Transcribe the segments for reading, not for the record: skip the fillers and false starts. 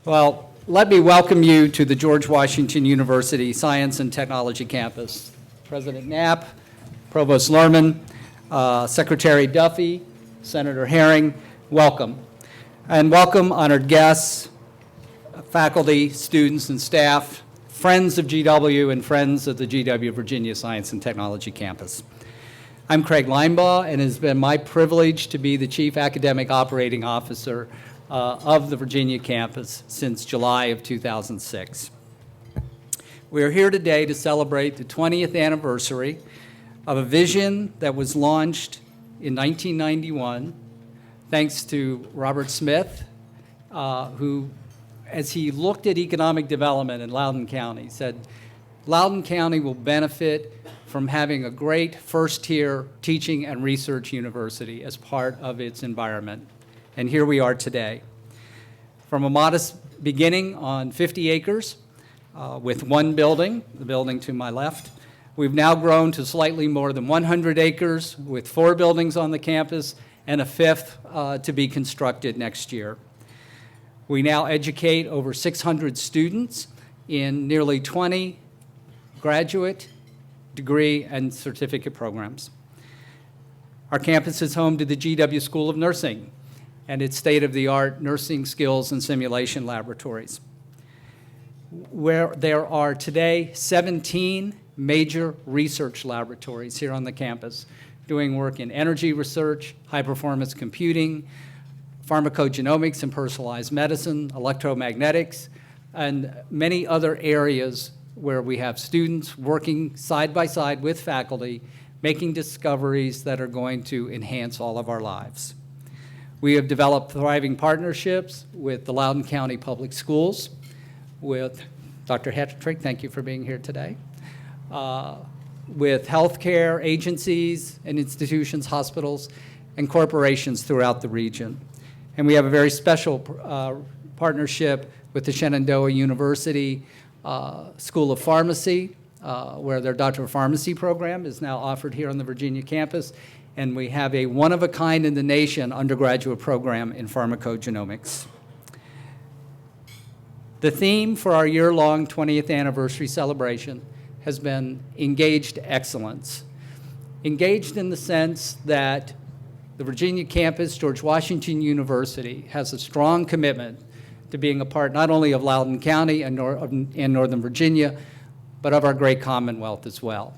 Well, let me welcome you to the George Washington University Science and Technology Campus. President Knapp, Provost Lerman, Secretary Duffey, Senator Herring, welcome. And welcome honored guests, faculty, students, and staff, friends of GW and friends of the GW Virginia Science and Technology Campus. I'm Craig Linebaugh, and it has been my privilege to be the Chief Academic Operating Officer of the Virginia campus since July of 2006. We are here today to celebrate the 20th anniversary of a vision that was launched in 1991, thanks to Robert Smith, who, as he looked at economic development in Loudoun County, said, Loudoun County will benefit from having a great first-tier teaching and research university as part of its environment. And here we are today. From a modest beginning on 50 acres with one building, the building to my left, we've now grown to slightly more than 100 acres with 4 buildings on the campus and a 5th to be constructed next year. We now educate over 600 students in nearly 20 graduate, degree, and certificate programs. Our campus is home to the GW School of Nursing and its state-of-the-art nursing skills and simulation laboratories, where there are today 17 major research laboratories here on the campus doing work in energy research, high-performance computing, pharmacogenomics and personalized medicine, electromagnetics, and many other areas where we have students working side by side with faculty, making discoveries that are going to enhance all of our lives. We have developed thriving partnerships with the Loudoun County Public Schools, with Dr. Hattrick, thank you for being here today, with healthcare agencies and institutions, hospitals, and corporations throughout the region. And we have a very special partnership with the Shenandoah University School of Pharmacy, where their Doctor of Pharmacy program is now offered here on the Virginia campus. And we have a one-of-a-kind in the nation undergraduate program in pharmacogenomics. The theme for our year-long 20th anniversary celebration has been engaged excellence. Engaged in the sense that the Virginia campus, George Washington University, has a strong commitment to being a part not only of Loudoun County and Northern Virginia, but of our great Commonwealth as well.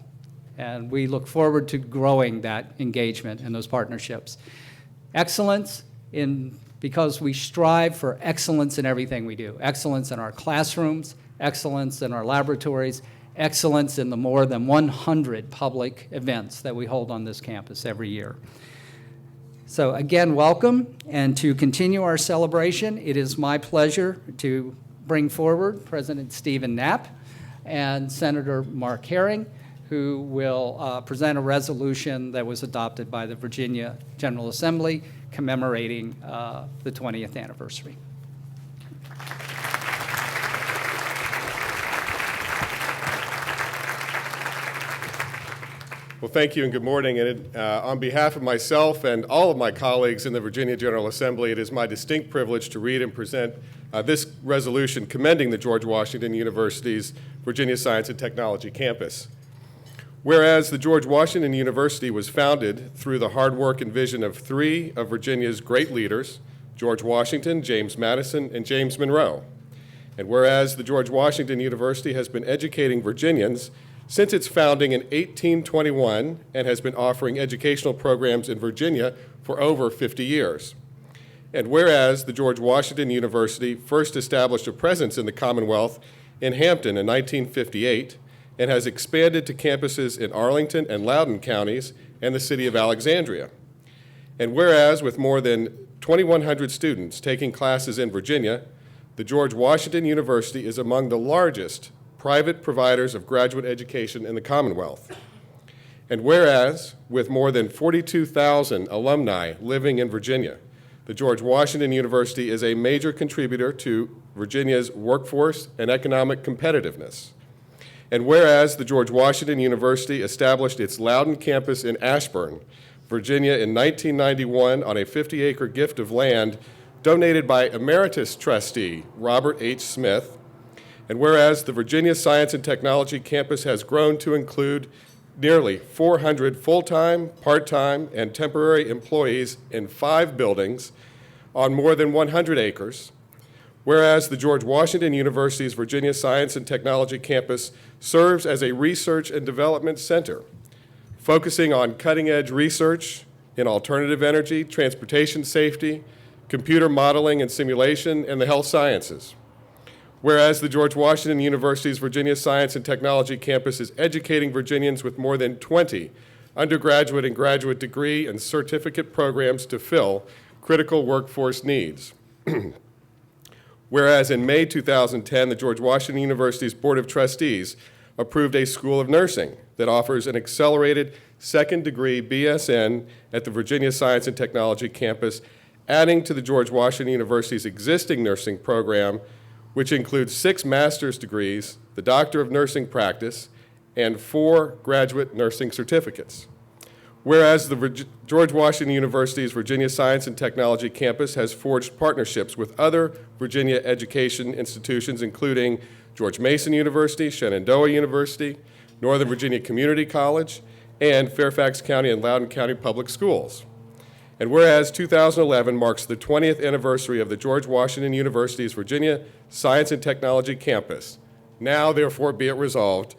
And we look forward to growing that engagement and those partnerships. Excellence because we strive for excellence in everything we do. Excellence in our classrooms, excellence in our laboratories, excellence in the more than 100 public events that we hold on this campus every year. So again, welcome, and to continue our celebration, it is my pleasure to bring forward President Steven Knapp and Senator Mark Herring, who will present a resolution that was adopted by the Virginia General Assembly commemorating the 20th anniversary. Well, thank you and good morning. And on behalf of myself and all of my colleagues in the Virginia General Assembly, it is my distinct privilege to read and present this resolution commending the George Washington University's Virginia Science and Technology Campus. Whereas the George Washington University was founded through the hard work and vision of 3 of Virginia's great leaders, George Washington, James Madison, and James Monroe. And whereas the George Washington University has been educating Virginians since its founding in 1821 and has been offering educational programs in Virginia for over 50 years. And whereas the George Washington University first established a presence in the Commonwealth in Hampton in 1958, and has expanded to campuses in Arlington and Loudoun counties and the city of Alexandria. And whereas with more than 2,100 students taking classes in Virginia, the George Washington University is among the largest private providers of graduate education in the Commonwealth. And whereas with more than 42,000 alumni living in Virginia, the George Washington University is a major contributor to Virginia's workforce and economic competitiveness. And whereas the George Washington University established its Loudoun campus in Ashburn, Virginia in 1991 on a 50-acre gift of land donated by Emeritus Trustee Robert H. Smith. And whereas the Virginia Science and Technology campus has grown to include nearly 400 full-time, part-time, and temporary employees in 5 buildings on more than 100 acres. Whereas the George Washington University's Virginia Science and Technology campus serves as a research and development center, focusing on cutting-edge research in alternative energy, transportation safety, computer modeling and simulation, and the health sciences. Whereas the George Washington University's Virginia Science and Technology campus is educating Virginians with more than 20 undergraduate and graduate degree and certificate programs to fill critical workforce needs. Whereas in May 2010, the George Washington University's Board of Trustees approved a School of Nursing that offers an accelerated second-degree BSN at the Virginia Science and Technology campus, adding to the George Washington University's existing nursing program, which includes 6 master's degrees, the Doctor of Nursing Practice, and 4 graduate nursing certificates. Whereas the George Washington University's Virginia Science and Technology campus has forged partnerships with other Virginia education institutions, including George Mason University, Shenandoah University, Northern Virginia Community College, and Fairfax County and Loudoun County Public Schools. And whereas 2011 marks the 20th anniversary of the George Washington University's Virginia Science and Technology campus, now therefore be it resolved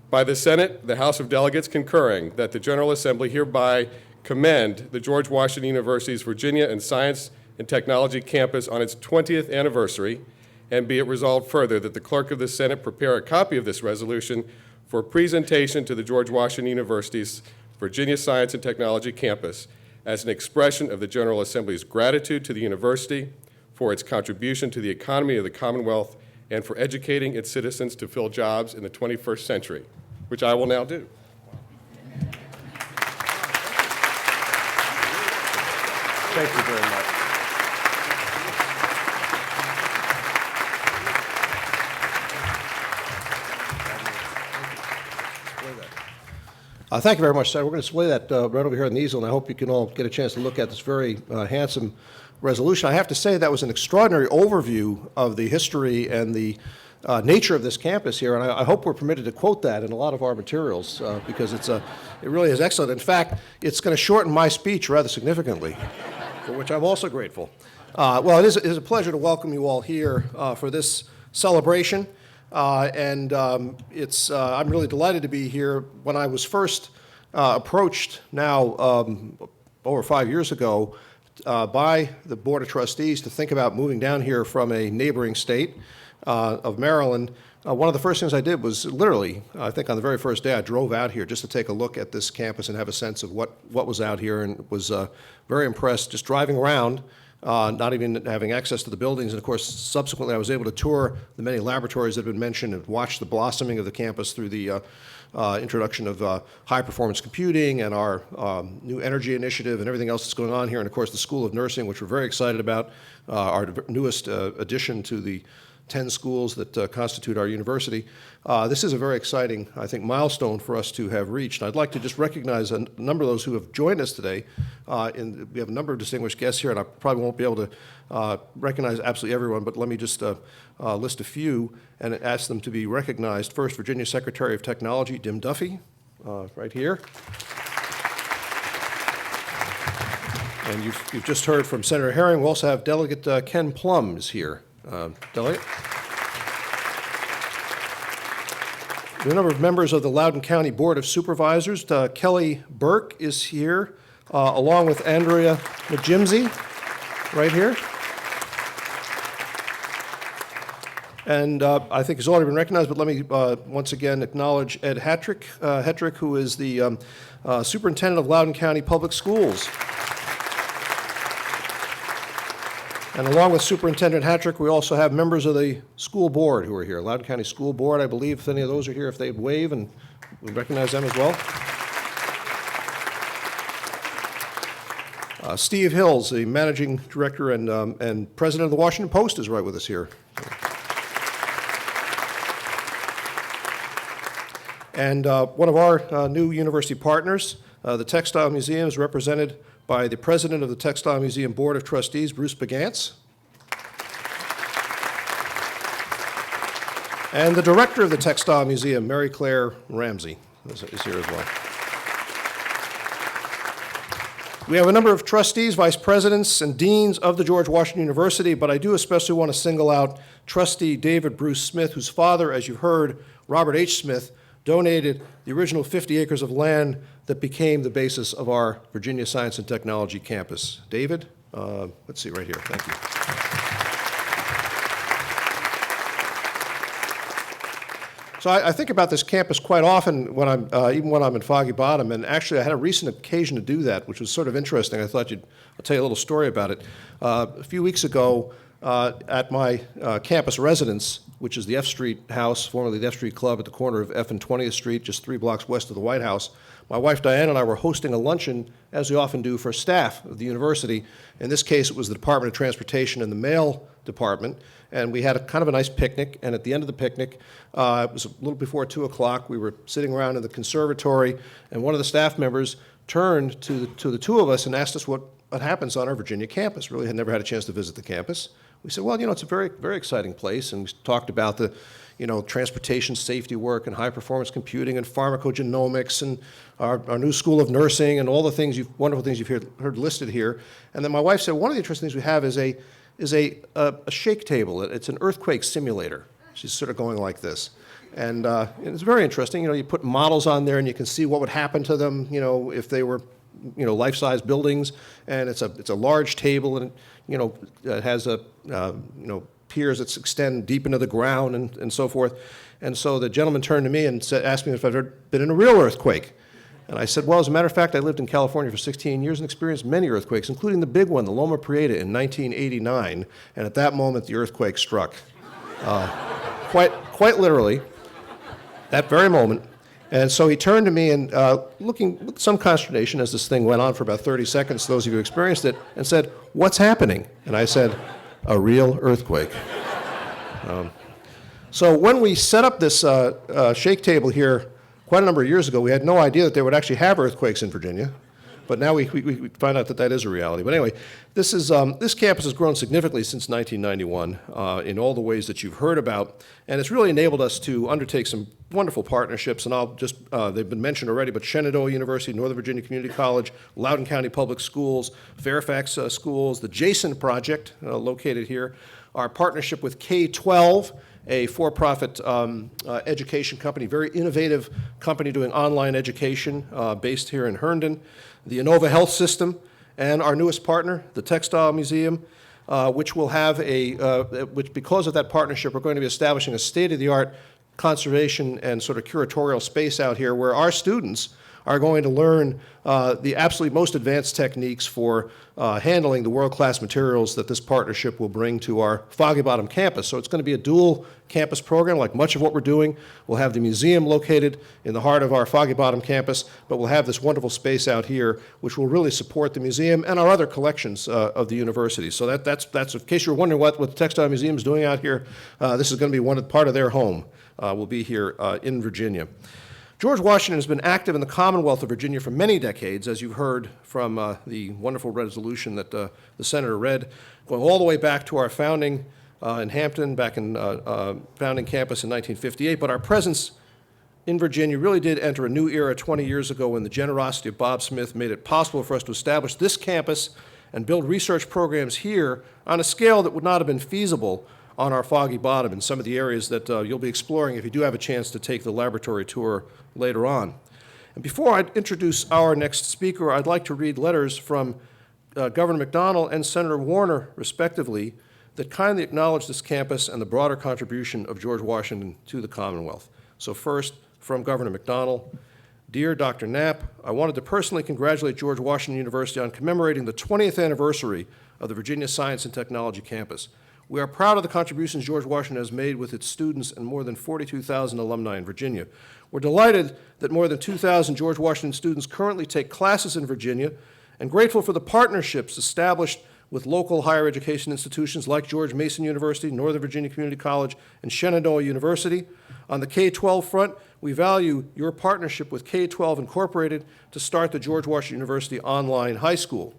by the Senate, the House of Delegates concurring, that the General Assembly hereby commend the George Washington University's Virginia and Science and Technology campus on its 20th anniversary, and be it resolved further that the Clerk of the Senate prepare a copy of this resolution for presentation to the George Washington University's Virginia Science and Technology campus as an expression of the General Assembly's gratitude to the university for its contribution to the economy of the Commonwealth and for educating its citizens to fill jobs in the 21st century, which I will now do. Thank you very much. Thank you very much, Senator. We're going to display that right over here on the easel, and I hope you can all get a chance to look at this very handsome resolution. I have to say that was an extraordinary overview of the history and the nature of this campus here, and I hope we're permitted to quote that in a lot of our materials because it really is excellent. In fact, it's going to shorten my speech rather significantly, for which I'm also grateful. Well, it is a pleasure to welcome you all here for this celebration. I'm really delighted to be here. When I was first approached now over 5 years ago by the Board of Trustees to think about moving down here from a neighboring state of Maryland, one of the first things I did was literally, I think on the very first day, I drove out here just to take a look at this campus and have a sense of what was out here, and was very impressed just driving around. Not even having access to the buildings. And of course, subsequently, I was able to tour the many laboratories that have been mentioned and watch the blossoming of the campus through the introduction of high-performance computing and our new energy initiative and everything else that's going on here. And of course, the School of Nursing, which we're very excited about, our newest addition to the 10 schools that constitute our university. This is a very exciting, I think, milestone for us to have reached. I'd like to just recognize a number of those who have joined us today. We have a number of distinguished guests here, and I probably won't be able to recognize absolutely everyone, but let me just list a few and ask them to be recognized. First, Virginia Secretary of Technology, Duffey, right here. And you've just heard from Senator Herring. We also have Delegate Ken Plum is here. Delegate. A number of members of the Loudoun County Board of Supervisors. Kelly Burke is here, along with Andrea McJimsey, right here. And I think he's already been recognized, but let me once again acknowledge Ed Hetrick, who is the Superintendent of Loudoun County Public Schools. And along with Superintendent Hatrick, we also have members of the school board who are here. Loudoun County School Board, I believe, if any of those are here, if they'd wave, and we recognize them as well. Steve Hills, the Managing Director and President of the Washington Post, is right with us here. And one of our new university partners, the Textile Museum, is represented by the President of the Textile Museum Board of Trustees, Bruce Begantz, and the Director of the Textile Museum, Mary Claire Ramsey, is here as well. We have a number of trustees, vice presidents, and deans of the George Washington University, but I do especially want to single out Trustee David Bruce Smith, whose father, as you've heard, Robert H. Smith, donated the original 50 acres of land that became the basis of our Virginia Science and Technology campus. David, let's see right here. Thank you. So I think about this campus quite often when I'm, even when I'm in Foggy Bottom, and actually I had a recent occasion to do that, which was sort of interesting. I thought I'll tell you a little story about it. A few weeks ago, at my campus residence, which is the F Street house, formerly the F Street Club at the corner of F and 20th Street, just 3 blocks west of the White House, my wife Diane and I were hosting a luncheon, as we often do, for staff of the university. In this case, it was the Department of Transportation and the Mail Department, and we had a kind of a nice picnic, and at the end of the picnic, it was a little before 2 o'clock, we were sitting around in the conservatory, and one of the staff members turned to the two of us and asked us what happens on our Virginia campus. Really had never had a chance to visit the campus. We said, well, it's a very, very exciting place, and we talked about the, transportation safety work and high-performance computing and pharmacogenomics and our new school of nursing and all the things wonderful things you've heard listed here. And then my wife said, one of the interesting things we have is a shake table. It's an earthquake simulator. She's sort of going like this. And it's very interesting. You put models on there and you can see what would happen to them, if they were, life-size buildings. And it's a large table, and it has piers that extend deep into the ground and so forth. And so the gentleman turned to me and asked me if I'd ever been in a real earthquake. And I said, well, as a matter of fact, I lived in California for 16 years and experienced many earthquakes, including the big one, the Loma Prieta in 1989. And at that moment, the earthquake struck. Quite literally, that very moment. And so he turned to me and, looking with some consternation as this thing went on for about 30 seconds, those of you who experienced it, and said, what's happening? And I said, a real earthquake. So when we set up this shake table here quite a number of years ago, we had no idea that they would actually have earthquakes in Virginia. But now we find out that is a reality. But anyway, this campus has grown significantly since 1991 in all the ways that you've heard about, and it's really enabled us to undertake some wonderful partnerships. And I'll just, they've been mentioned already, but Shenandoah University, Northern Virginia Community College, Loudoun County Public Schools, Fairfax Schools, the Jason Project located here, our partnership with K-12, a for-profit education company, very innovative company doing online education based here in Herndon, the Inova Health System, and our newest partner, the Textile Museum, which will have which because of that partnership, we're going to be establishing a state-of-the-art conservation and sort of curatorial space out here where our students are going to learn the absolutely most advanced techniques for handling the world-class materials that this partnership will bring to our Foggy Bottom campus. So it's going to be a dual campus program like much of what we're doing. We'll have the museum located in the heart of our Foggy Bottom campus, but we'll have this wonderful space out here which will really support the museum and our other collections of the university. So that's in case you're wondering what the Textile Museum is doing out here, this is going to be part of their home. Will be here in Virginia. George Washington has been active in the Commonwealth of Virginia for many decades, as you've heard from the wonderful resolution that the senator read, going all the way back to our founding in Hampton, back in founding campus in 1958. But our presence in Virginia really did enter a new era 20 years ago when the generosity of Bob Smith made it possible for us to establish this campus and build research programs here on a scale that would not have been feasible on our Foggy Bottom in some of the areas that you'll be exploring if you do have a chance to take the laboratory tour later on. And before I introduce our next speaker, I'd like to read letters from Governor McDonnell and Senator Warner, respectively, that kindly acknowledge this campus and the broader contribution of George Washington to the Commonwealth. So first, from Governor McDonnell, Dear Dr. Knapp, I wanted to personally congratulate George Washington University on commemorating the 20th anniversary of the Virginia Science and Technology campus. We are proud of the contributions George Washington has made with its students and more than 42,000 alumni in Virginia. We're delighted that more than 2,000 George Washington students currently take classes in Virginia and grateful for the partnerships established with local higher education institutions like George Mason University, Northern Virginia Community College, and Shenandoah University. On the K-12 front, We value your partnership with K-12 Incorporated to start the George Washington University Online High School.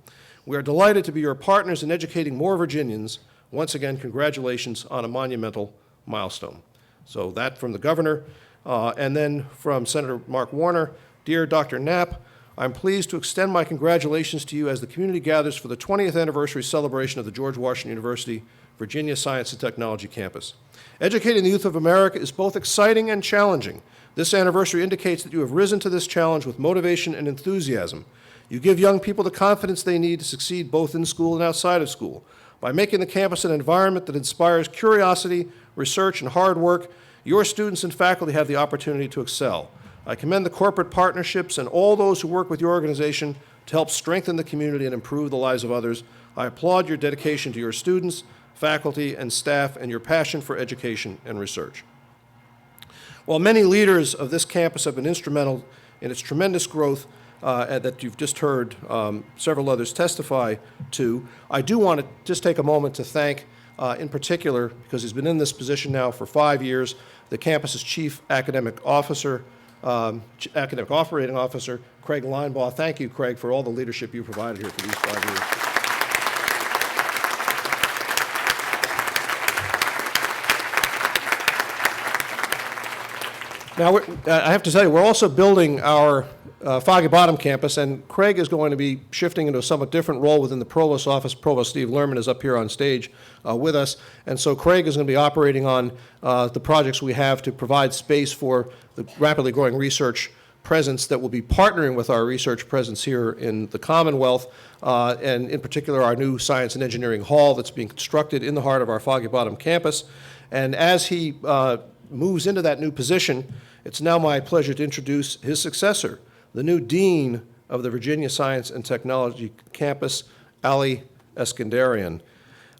We are delighted to be your partners in educating more Virginians. Once again, congratulations on a monumental milestone. So that from the governor. And then from Senator Mark Warner, dear Dr. Knapp, I'm pleased to extend my congratulations to you as the community gathers for the 20th anniversary celebration of the George Washington University Virginia Science and Technology Campus. Educating the youth of America is both exciting and challenging. This anniversary indicates that you have risen to this challenge with motivation and enthusiasm. You give young people the confidence they need to succeed both in school and outside of school. By making the campus an environment that inspires curiosity, research, and hard work, your students and faculty have the opportunity to excel. I commend the corporate partnerships and all those who work with your organization to help strengthen the community and improve the lives of others. I applaud your dedication to your students, faculty, and staff, and your passion for education and research. While many leaders of this campus have been instrumental in its tremendous growth that you've just heard several others testify to, I do want to just take a moment to thank, in particular, because he's been in this position now for 5 years, the campus's Chief Academic Officer, Academic Operating Officer, Craig Linebaugh. Thank you, Craig, for all the leadership you provided here for these 5 years. Now, I have to tell you, we're also building our Foggy Bottom campus, and Craig is going to be shifting into a somewhat different role within the Provost's office. Provost Steve Lerman is up here on stage with us, and so Craig is going to be operating on the projects we have to provide space for the rapidly growing research presence that will be partnering with our research presence here in the Commonwealth, and in particular our new Science and Engineering Hall that's being constructed in the heart of our Foggy Bottom campus. And as he moves into that new position, it's now my pleasure to introduce his successor, the new Dean of the Virginia Science and Technology Campus, Ali Eskandarian.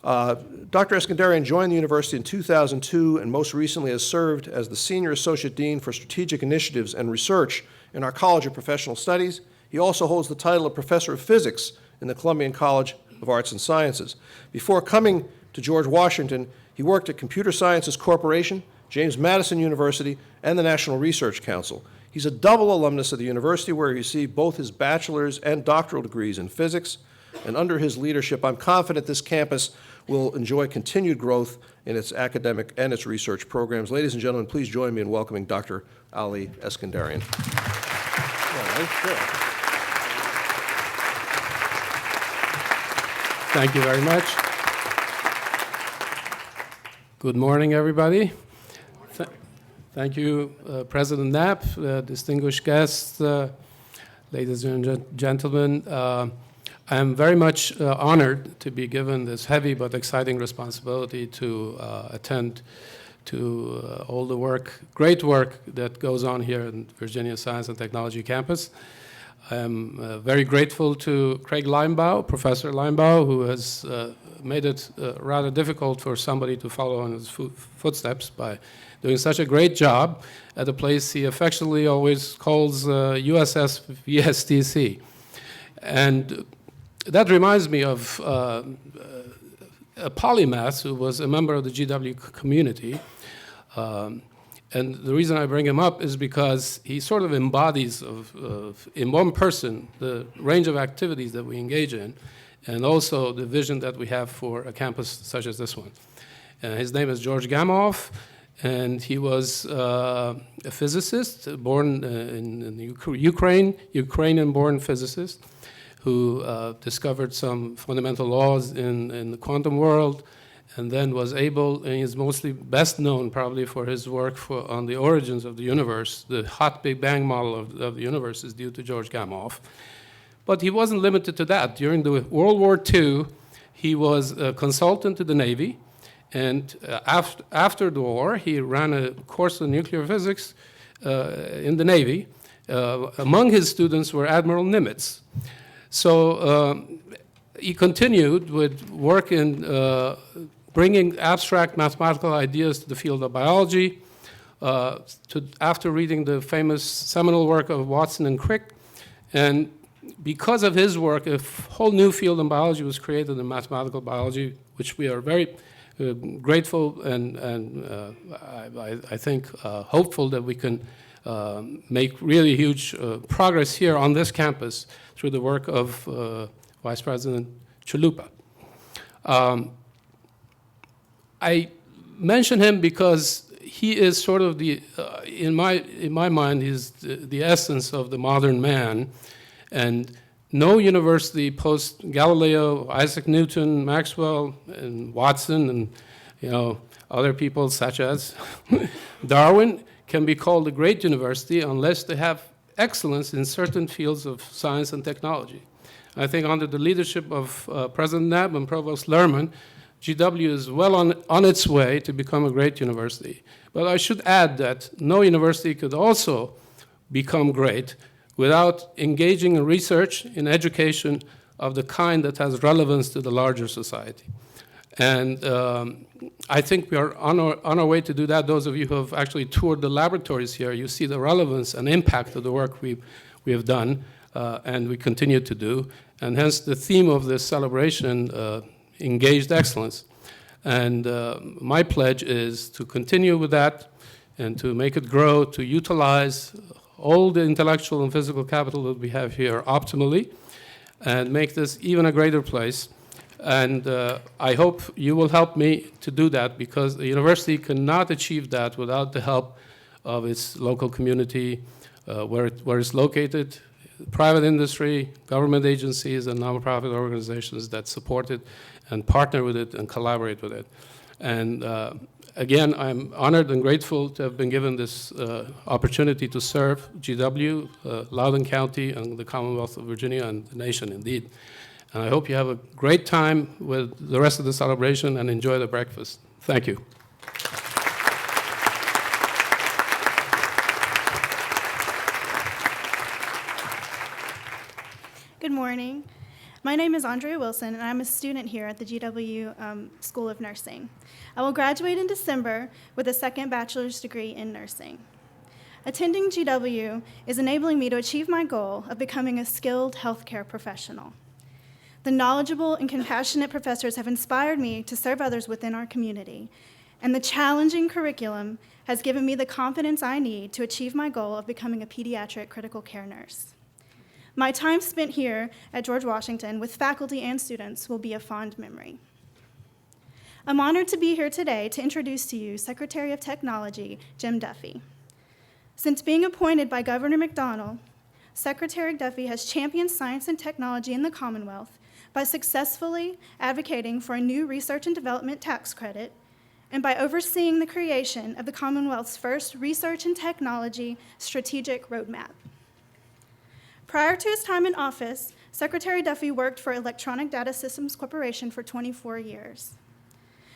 Dr. Eskandarian joined the university in 2002 and most recently has served as the Senior Associate Dean for Strategic Initiatives and Research in our College of Professional Studies. He also holds the title of Professor of Physics in the Columbian College of Arts and Sciences. Before coming to George Washington, he worked at Computer Sciences Corporation, James Madison University, and the National Research Council. He's a double alumnus of the university where he received both his bachelor's and doctoral degrees in physics. And under his leadership, I'm confident this campus will enjoy continued growth in its academic and its research programs. Ladies and gentlemen, please join me in welcoming Dr. Ali Eskandarian. Thank you very much. Good morning, everybody. Thank you, President Knapp, distinguished guests, ladies and gentlemen. I am very much honored to be given this heavy but exciting responsibility to attend to all the work, great work that goes on here in Virginia Science and Technology Campus. I am very grateful to Craig Linebaugh, Professor Linebaugh, who has made it rather difficult for somebody to follow in his footsteps by doing such a great job at a place he affectionately always calls USS VSTC. And that reminds me of a polymath who was a member of the GW community. And the reason I bring him up is because he sort of embodies in one person the range of activities that we engage in, and also the vision that we have for a campus such as this one. His name is George Gamow, and he was a physicist born in Ukrainian-born physicist who discovered some fundamental laws in the quantum world, and then was able, and he's mostly best known probably for his work on the origins of the universe. The hot Big Bang model of the universe is due to George Gamow. But he wasn't limited to that. During the World War II, he was a consultant to the Navy, and after the war, he ran a course in nuclear physics in the Navy. Among his students were Admiral Nimitz. So he continued with work in bringing abstract mathematical ideas to the field of biology. After reading the famous seminal work of Watson and Crick, and because of his work, a whole new field in biology was created in mathematical biology, which we are very grateful and I think hopeful that we can make really huge progress here on this campus through the work of Vice President Chalupa. I mention him because he is sort of the, in my mind, he's the essence of the modern man. And no university post Galileo, Isaac Newton, Maxwell, and Watson, and other people such as Darwin can be called a great university unless they have excellence in certain fields of science and technology. I think under the leadership of President Knapp and Provost Lerman, GW is well on its way to become a great university. But I should add that no university could also become great without engaging in research, in education of the kind that has relevance to the larger society. And I think we are on our way to do that. Those of you who have actually toured the laboratories here, you see the relevance and impact of the work we have done and we continue to do. And hence the theme of this celebration, engaged excellence. And my pledge is to continue with that and to make it grow, to utilize all the intellectual and physical capital that we have here optimally and make this even a greater place. And I hope you will help me to do that, because the university cannot achieve that without the help of its local community, where it's located, private industry, government agencies, and nonprofit organizations that support it and partner with it and collaborate with it. And again, I'm honored and grateful to have been given this opportunity to serve GW, Loudoun County, and the Commonwealth of Virginia, and the nation indeed. And I hope you have a great time with the rest of the celebration and enjoy the breakfast. Thank you. Good morning. My name is Andrea Wilson, and I'm a student here at the GW School of Nursing. I will graduate in December with a second bachelor's degree in nursing. Attending GW is enabling me to achieve my goal of becoming a skilled healthcare professional. The knowledgeable and compassionate professors have inspired me to serve others within our community, and the challenging curriculum has given me the confidence I need to achieve my goal of becoming a pediatric critical care nurse. My time spent here at George Washington with faculty and students will be a fond memory. I'm honored to be here today to introduce to you Secretary of Technology, Jim Duffey. Since being appointed by Governor McDonnell, Secretary Duffey has championed science and technology in the Commonwealth by successfully advocating for a new research and development tax credit and by overseeing the creation of the Commonwealth's first research and technology strategic roadmap. Prior to his time in office, Secretary Duffey worked for Electronic Data Systems Corporation for 24 years,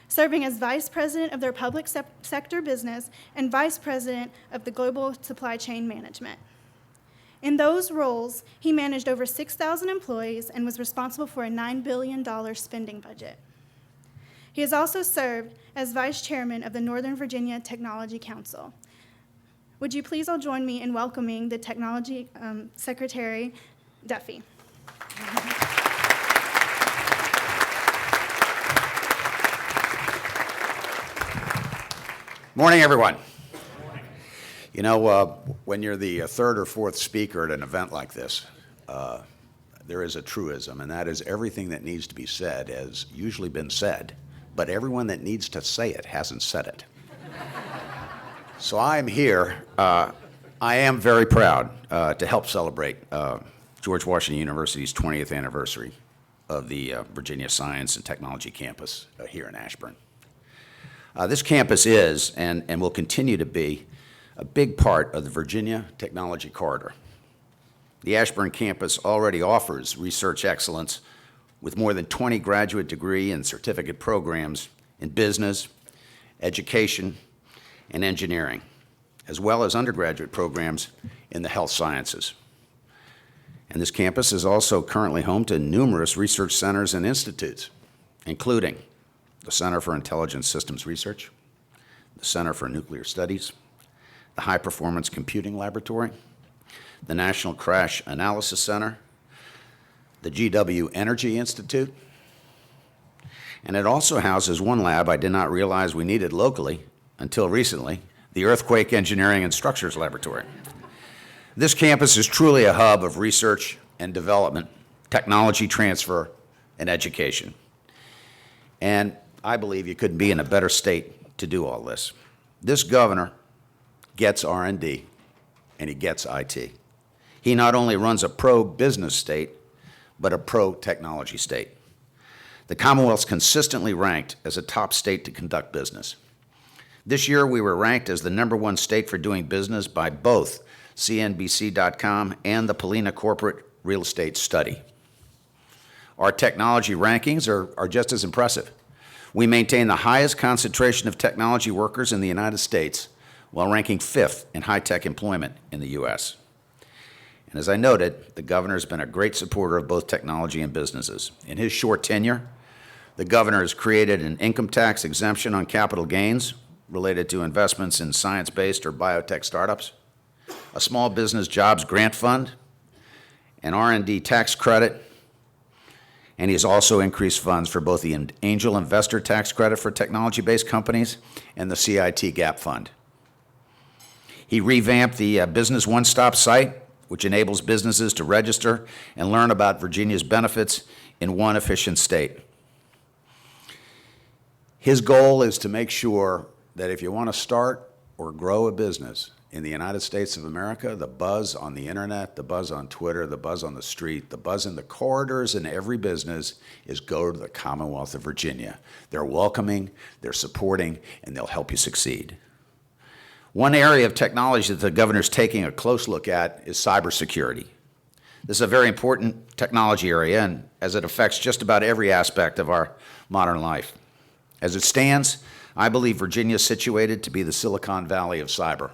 serving as Vice President of their public sector business and Vice President of the Global Supply Chain Management. In those roles, he managed over 6,000 employees and was responsible for a $9 billion spending budget. He has also served as Vice Chairman of the Northern Virginia Technology Council. Would you please all join me in welcoming the Technology Secretary, Duffey. Morning, everyone. You know, when you're the third or fourth speaker at an event like this, there is a truism, and that is everything that needs to be said has usually been said, but everyone that needs to say it hasn't said it. So I am here. I am very proud to help celebrate George Washington University's 20th anniversary of the Virginia Science and Technology Campus here in Ashburn. This campus is and will continue to be a big part of the Virginia Technology Corridor. The Ashburn campus already offers research excellence with more than 20 graduate degree and certificate programs in business, education, and engineering, as well as undergraduate programs in the health sciences. And this campus is also currently home to numerous research centers and institutes, including the Center for Intelligent Systems Research, the Center for Nuclear Studies, the High Performance Computing Laboratory, the National Crash Analysis Center, the GW Energy Institute, and it also houses one lab I did not realize we needed locally until recently, the Earthquake Engineering and Structures Laboratory. This campus is truly a hub of research and development, technology transfer, and education. And I believe you couldn't be in a better state to do all this. This governor gets R&D, and he gets IT. He not only runs a pro-business state, but a pro-technology state. The Commonwealth's consistently ranked as a top state to conduct business. This year, we were ranked as the #1 state for doing business by both CNBC.com and the Polina Corporate Real Estate Study. Our technology rankings are just as impressive. We maintain the highest concentration of technology workers in the United States, while ranking 5th in high-tech employment in the U.S. And as I noted, the governor has been a great supporter of both technology and businesses. In his short tenure, the governor has created an income tax exemption on capital gains related to investments in science-based or biotech startups, a small business jobs grant fund, an R&D tax credit, and he has also increased funds for both the angel investor tax credit for technology-based companies and the CIT Gap Fund. He revamped the Business One-Stop site, which enables businesses to register and learn about Virginia's benefits in one efficient state. His goal is to make sure that if you want to start or grow a business in the United States of America, the buzz on the internet, the buzz on Twitter, the buzz on the street, the buzz in the corridors in every business is go to the Commonwealth of Virginia. They're welcoming, they're supporting, and they'll help you succeed. One area of technology that the governor's taking a close look at is cybersecurity. This is a very important technology area, and as it affects just about every aspect of our modern life. As it stands, I believe Virginia is situated to be the Silicon Valley of cyber.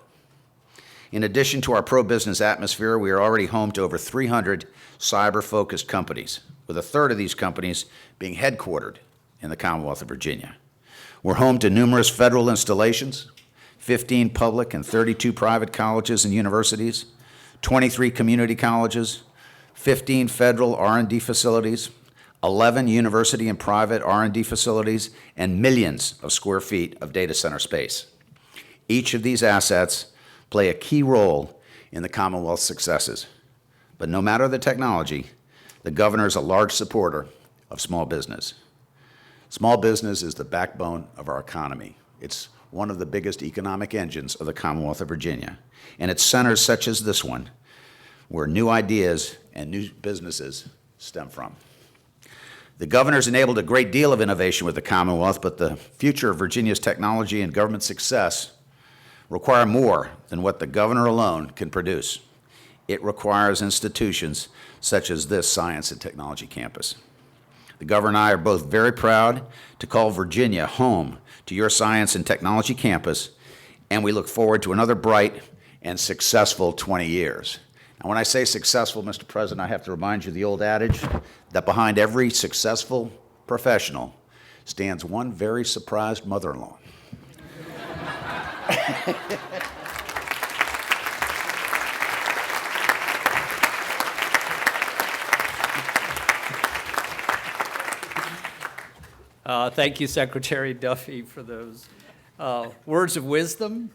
In addition to our pro-business atmosphere, we are already home to over 300 cyber-focused companies, with a third of these companies being headquartered in the Commonwealth of Virginia. We're home to numerous federal installations, 15 public and 32 private colleges and universities, 23 community colleges, 15 federal R&D facilities, 11 university and private R&D facilities, and millions of square feet of data center space. Each of these assets play a key role in the Commonwealth's successes. But no matter the technology, the governor is a large supporter of small business. Small business is the backbone of our economy. It's one of the biggest economic engines of the Commonwealth of Virginia. And it's centers such as this one where new ideas and new businesses stem from. The governor's enabled a great deal of innovation with the Commonwealth, but the future of Virginia's technology and government success require more than what the governor alone can produce. It requires institutions such as this Science and Technology Campus. The governor and I are both very proud to call Virginia home to your Science and Technology Campus, and we look forward to another bright and successful 20 years. And when I say successful, Mr. President, I have to remind you of the old adage that behind every successful professional stands one very surprised mother-in-law. Thank you, Secretary Duffey, for those words of wisdom.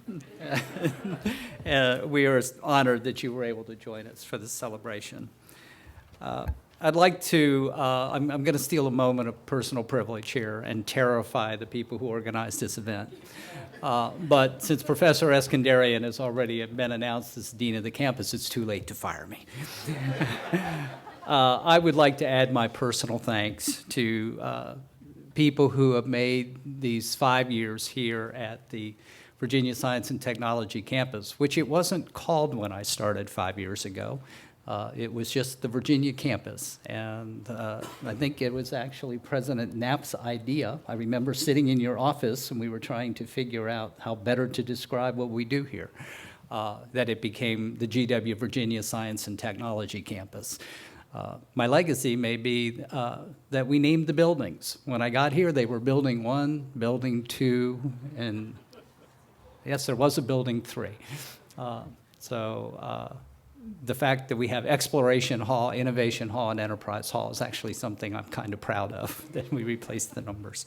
We are honored that you were able to join us for this celebration. I'd like to, I'm going to steal a moment of personal privilege here and terrify the people who organized this event. But since Professor Eskandarian has already been announced as Dean of the campus, it's too late to fire me. I would like to add my personal thanks to people who have made these 5 years here at the Virginia Science and Technology Campus, which it wasn't called when I started 5 years ago. It was just the Virginia campus, and I think it was actually President Knapp's idea. I remember sitting in your office and we were trying to figure out how better to describe what we do here, that it became the GW Virginia Science and Technology Campus. My legacy may be that we named the buildings. When I got here, they were Building 1, Building 2, and yes, there was a Building 3. The fact that we have Exploration Hall, Innovation Hall, and Enterprise Hall is actually something I'm kind of proud of, that we replaced the numbers.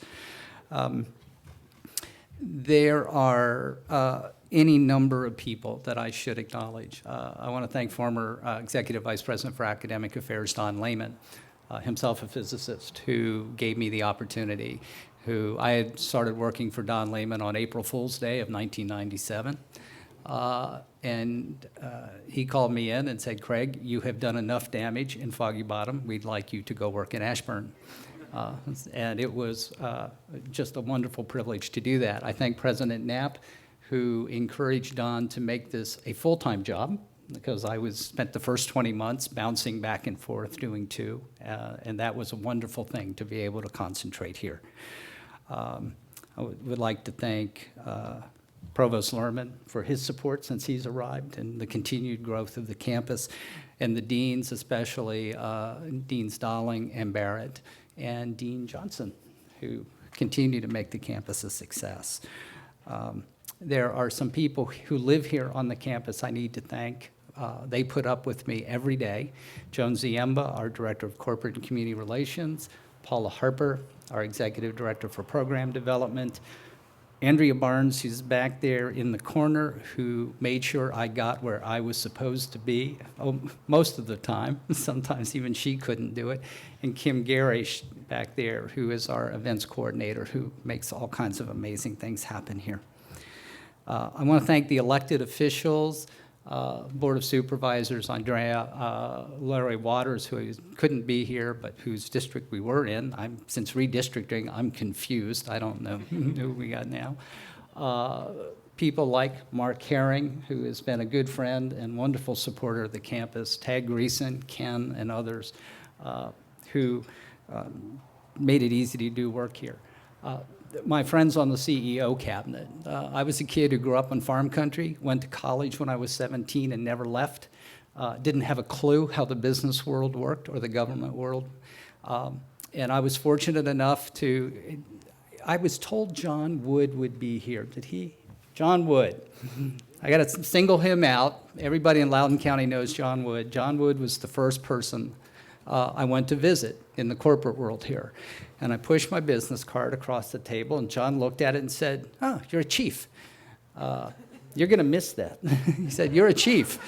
There are any number of people that I should acknowledge. I want to thank former Executive Vice President for Academic Affairs, Don Lehman, himself a physicist, who gave me the opportunity. I had started working for Don Lehman on April Fool's Day of 1997. He called me in and said, Craig, you have done enough damage in Foggy Bottom. We'd like you to go work in Ashburn. And it was just a wonderful privilege to do that. I thank President Knapp, who encouraged Don to make this a full-time job, because I spent the first 20 months bouncing back and forth doing two, and that was a wonderful thing to be able to concentrate here. I would like to thank Provost Lerman for his support since he's arrived and the continued growth of the campus, and the deans, especially Deans Dolling and Barrett, and Dean Johnson, who continue to make the campus a success. There are some people who live here on the campus I need to thank. They put up with me every day. Joan Ziemba, our Director of Corporate and Community Relations, Paula Harper, our Executive Director for Program Development, Andrea Barnes, who's back there in the corner, who made sure I got where I was supposed to be most of the time. Sometimes even she couldn't do it. And Kim Garish back there, who is our events coordinator, who makes all kinds of amazing things happen here. I want to thank the elected officials, Board of Supervisors, Andrea, Larry Waters, who couldn't be here, but whose district we were in. Since redistricting, I'm confused. I don't know who we got now. People like Mark Herring, who has been a good friend and wonderful supporter of the campus, Tag Greason, Ken, and others who made it easy to do work here. My friends on the CEO cabinet. I was a kid who grew up in farm country, went to college when I was 17 and never left. Didn't have a clue how the business world worked or the government world. And I was fortunate enough I was told John Wood would be here. Did he? John Wood. I got to single him out. Everybody in Loudoun County knows John Wood. John Wood was the first person I went to visit in the corporate world here. And I pushed my business card across the table, and John looked at it and said, oh, you're a chief. You're going to miss that. He said, you're a chief.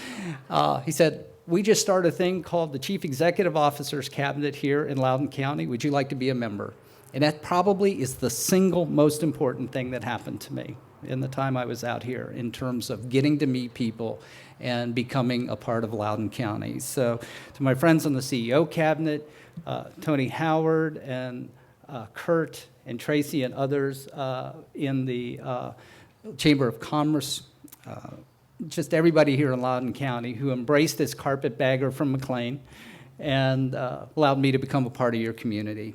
He said, we just started a thing called the Chief Executive Officer's Cabinet here in Loudoun County. Would you like to be a member? And that probably is the single most important thing that happened to me in the time I was out here in terms of getting to meet people and becoming a part of Loudoun County. So to my friends on the CEO cabinet, Tony Howard and Kurt and Tracy and others in the Chamber of Commerce, just everybody here in Loudoun County who embraced this carpetbagger from McLean and allowed me to become a part of your community.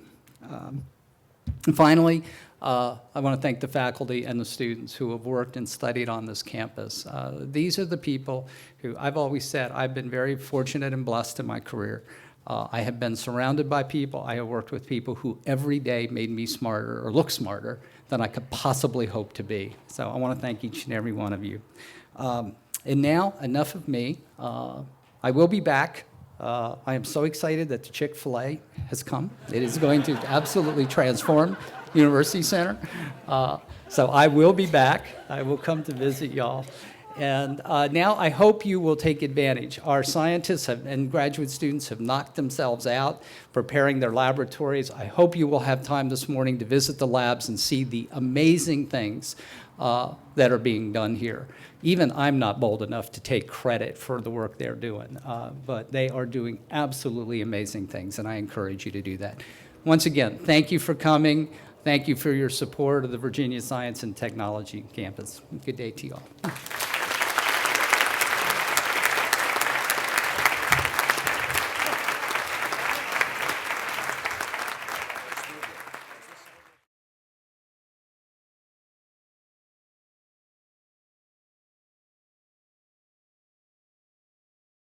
And finally, I want to thank the faculty and the students who have worked and studied on this campus. These are the people who, I've always said, I've been very fortunate and blessed in my career. I have been surrounded by people. I have worked with people who every day made me smarter or look smarter than I could possibly hope to be. So I want to thank each and every one of you. And now, enough of me. I will be back. I am so excited that the Chick-fil-A has come. It is going to absolutely transform University Center. So I will be back. I will come to visit y'all. And now I hope you will take advantage. Our scientists and graduate students have knocked themselves out preparing their laboratories. I hope you will have time this morning to visit the labs and see the amazing things that are being done here. Even I'm not bold enough to take credit for the work they're doing, but they are doing absolutely amazing things, and I encourage you to do that. Once again, thank you for coming. Thank you for your support of the Virginia Science and Technology Campus. Good day to you all.